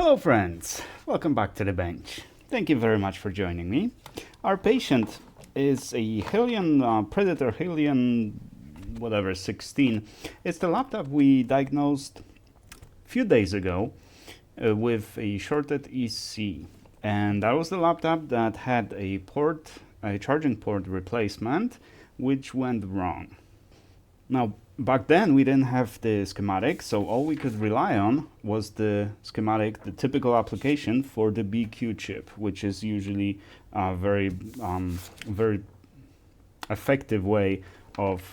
Hello friends, welcome back to the bench. Thank you very much for joining me. Our patient is a Helios Predator Helios whatever 16. It's the laptop we diagnosed a few days ago with a shorted EC, and that was the laptop that had a charging port replacement which went wrong. Now, back then we didn't have the schematic, so all we could rely on was the schematic, the typical application for the BQ chip, which is usually a very effective way of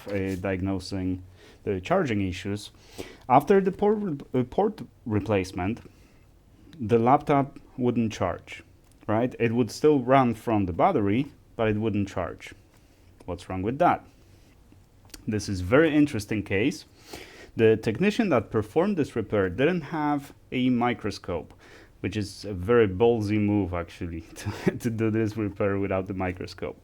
diagnosing the charging issues. After the port replacement, the laptop wouldn't charge, right? It would still run from the battery, but it wouldn't charge. What's wrong with that? This is a very interesting case. The technician that performed this repair didn't have a microscope, which is a very ballsy move actually to do this repair without the microscope.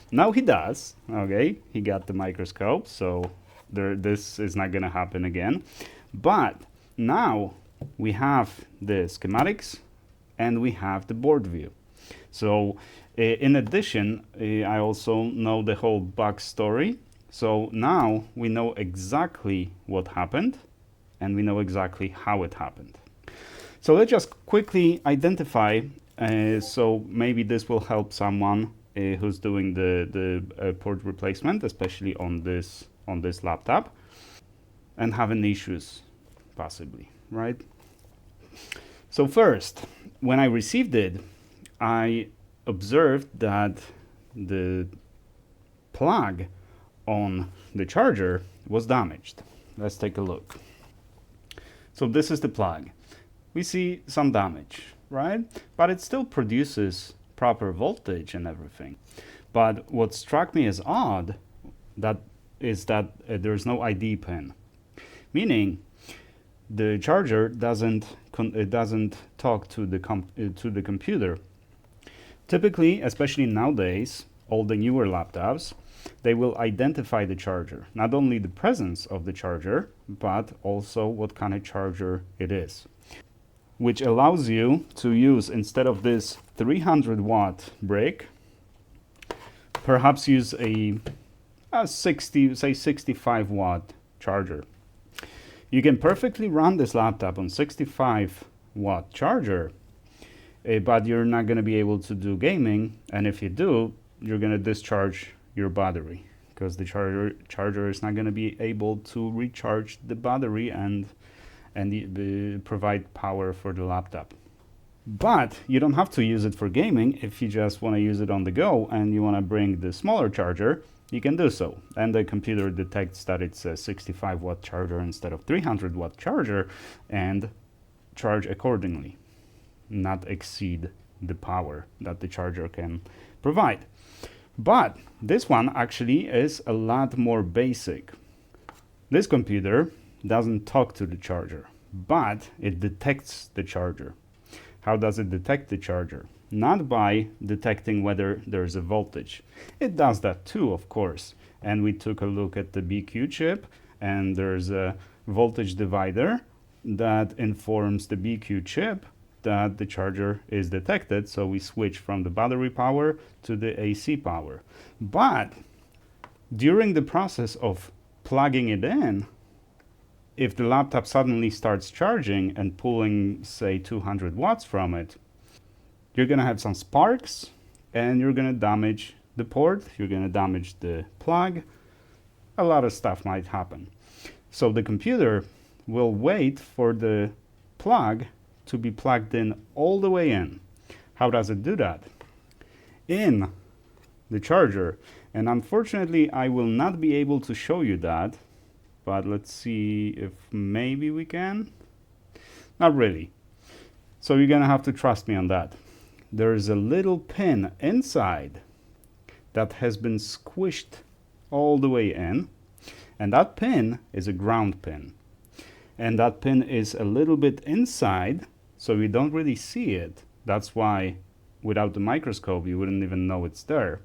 Now he does, okay? He got the microscope, so this is not gonna happen again. But now we have the schematics and we have the board view. So in addition, I also know the whole backstory. So now we know exactly what happened and we know exactly how it happened. So let's just quickly identify, so maybe this will help someone who's doing the port replacement, especially on this laptop, and having issues possibly, right? So first, when I received it, I observed that the plug on the charger was damaged. Let's take a look. So this is the plug. We see some damage, right? But it still produces proper voltage and everything. But what struck me as odd is that there's no ID pin, meaning the charger doesn't talk to the computer. Typically, especially nowadays, all the newer laptops, they will identify the charger, not only the presence of the charger, but also what kind of charger it is, which allows you to use, instead of this 300 watt brick, perhaps use a 65 watt charger. You can perfectly run this laptop on 65 watt charger, but you're not going to be able to do gaming, and if you do, you're going to discharge your battery, because the charger is not going to be able to recharge the battery and provide power for the laptop. But you don't have to use it for gaming. If you just want to use it on the go and you want to bring the smaller charger, you can do so, and the computer detects that it's a 65 watt charger instead of 300 watt charger and charge accordingly, not exceed the power that the charger can provide. But this one actually is a lot more basic. This computer doesn't talk to the charger, but it detects the charger. How does it detect the charger? Not by detecting whether there's a voltage. It does that too, of course. And we took a look at the BQ chip, and there's a voltage divider that informs the BQ chip that the charger is detected, so we switch from the battery power to the AC power. But during the process of plugging it in, if the laptop suddenly starts charging and pulling, say, 200 watts from it, you're going to have some sparks, and you're going to damage the port, you're going to damage the plug. A lot of stuff might happen. So the computer will wait for the plug to be plugged in all the way in. How does it do that? In the charger. And unfortunately, I will not be able to show you that, but let's see if maybe we can. Not really. So you're gonna have to trust me on that. There is a little pin inside that has been squished all the way in, and that pin is a ground pin. And that pin is a little bit inside, so we don't really see it. That's why without the microscope you wouldn't even know it's there.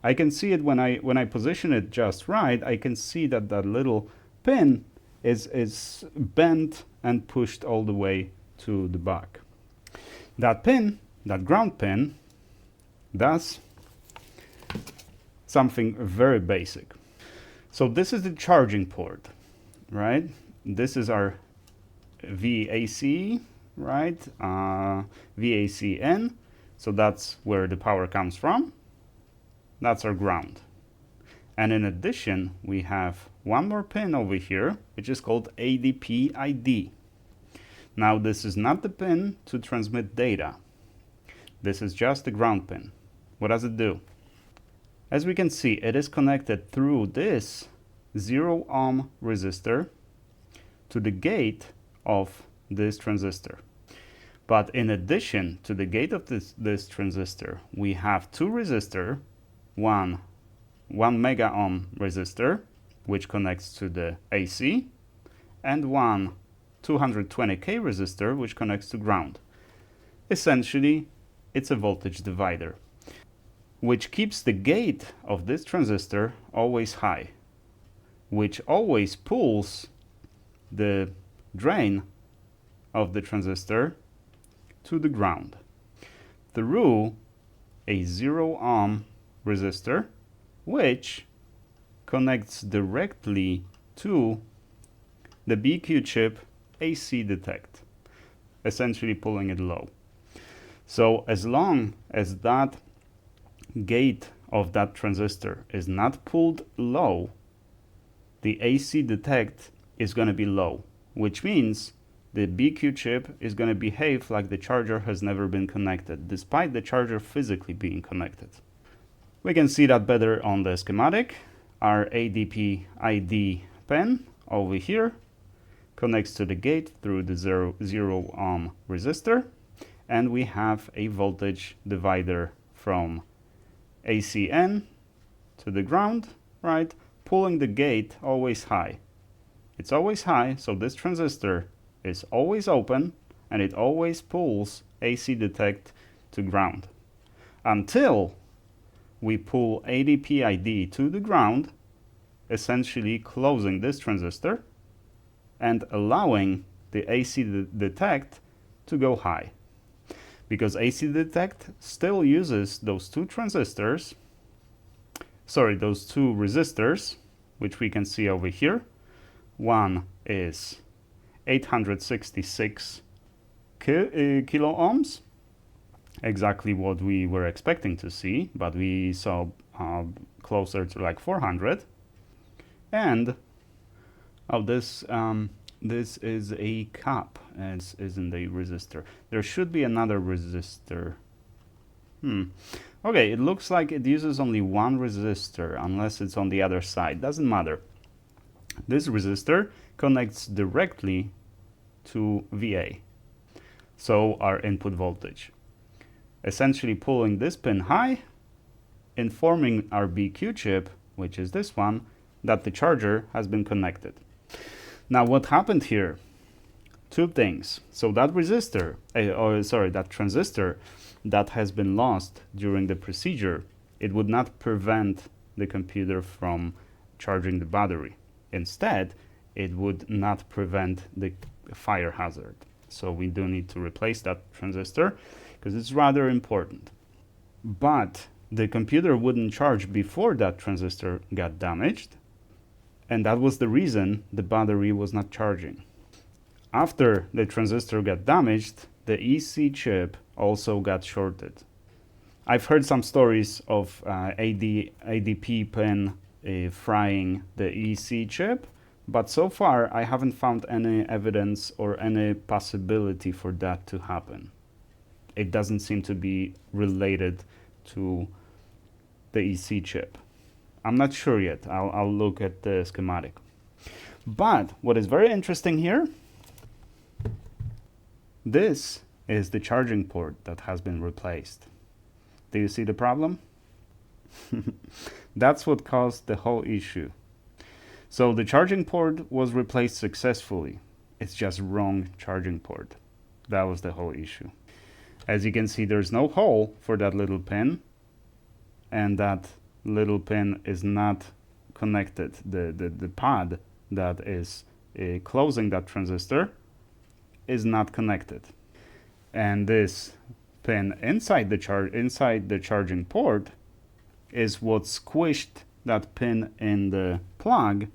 I can see it when I position it just right. I can see that that little pin is bent and pushed all the way to the back. That pin, that ground pin, does something very basic. So this is the charging port, right? This is our VAC, right? VACN. So that's where the power comes from. That's our ground. And in addition, we have one more pin over here, which is called ADP ID. Now, this is not the pin to transmit data. This is just the ground pin. What does it do? As we can see, it is connected through this 0 ohm resistor to the gate of this transistor. But in addition to the gate of this transistor, we have two resistors, one 1 mega ohm resistor, which connects to the AC, and one 220k resistor, which connects to ground. Essentially, it's a voltage divider, which keeps the gate of this transistor always high, which always pulls the drain of the transistor to the ground through a 0 ohm resistor, which connects directly to the BQ chip AC detect, essentially pulling it low. So as long as that gate of that transistor is not pulled low, the AC detect is going to be low, which means the BQ chip is going to behave like the charger has never been connected, despite the charger physically being connected. We can see that better on the schematic. Our ADP ID pin over here connects to the gate through the 0 ohm resistor, and we have a voltage divider from ACN to the ground, right, pulling the gate always high. It's always high, so this transistor is always open, and it always pulls AC detect to ground until we pull ADP ID to the ground, essentially closing this transistor and allowing the AC detect to go high. Because AC detect still uses those two resistors, which we can see over here. One is 866 kilo ohms, exactly what we were expecting to see, but we saw closer to like 400. And this is a cap, as isn't a resistor. There should be another resistor. Okay, it looks like it uses only one resistor, unless it's on the other side. Doesn't matter. This resistor connects directly to VA, so our input voltage, essentially pulling this pin high, informing our BQ chip, which is this one, that the charger has been connected. Now what happened here? Two things. So that that transistor that has been lost during the procedure, it would not prevent the computer from charging the battery. Instead, it would not prevent the fire hazard. So we do need to replace that transistor because it's rather important. But the computer wouldn't charge before that transistor got damaged, and that was the reason the battery was not charging. After the transistor got damaged, the EC chip also got shorted. I've heard some stories of ADP pin frying the EC chip, but so far I haven't found any evidence or any possibility for that to happen. It doesn't seem to be related to the EC chip. I'm not sure yet. I'll look at the schematic. But what is very interesting here, this is the charging port that has been replaced. Do you see the problem? That's what caused the whole issue. So the charging port was replaced successfully. It's just wrong charging port. That was the whole issue. As you can see, there's no hole for that little pin, and that little pin is not connected. The pad that is closing that transistor is not connected. and this pin inside the charging port is what squished that pin in the plug,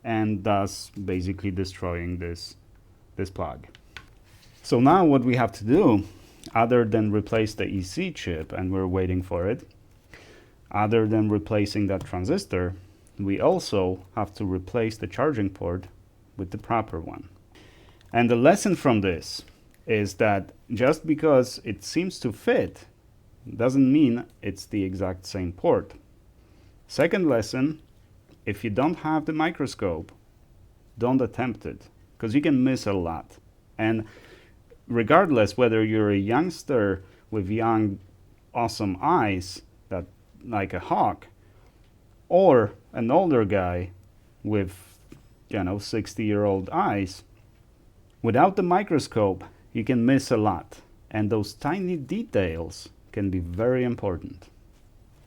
and thus basically destroying this plug. So now what we have to do, other than replace the EC chip, and we're waiting for it, other than replacing that transistor, we also have to replace the charging port with the proper one. And the lesson from this is that just because it seems to fit doesn't mean it's the exact same port. Second lesson, if you don't have the microscope, don't attempt it, because you can miss a lot. And regardless whether you're a youngster with young, awesome eyes that like a hawk, or an older guy with, 60-year-old eyes, without the microscope, you can miss a lot. And those tiny details can be very important.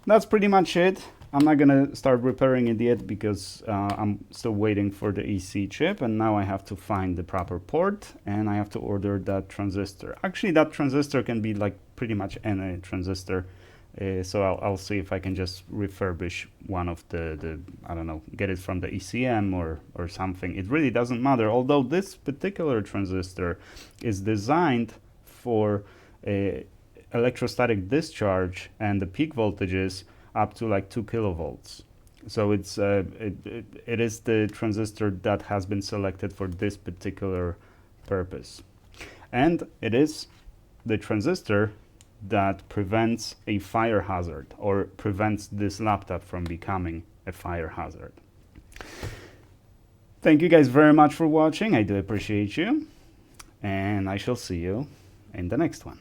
That's pretty much it. I'm not gonna start repairing it yet because I'm still waiting for the EC chip, and now I have to find the proper port and I have to order that transistor. Actually, that transistor can be like pretty much any transistor. So I'll see if I can just refurbish one of the I don't know, get it from the ECM or something. It really doesn't matter, although this particular transistor is designed for electrostatic discharge and the peak voltages up to like 2 kilovolts. So it's it is the transistor that has been selected for this particular purpose. And it is the transistor that prevents a fire hazard, or prevents this laptop from becoming a fire hazard. Thank you guys very much for watching. I do appreciate you, and I shall see you in the next one.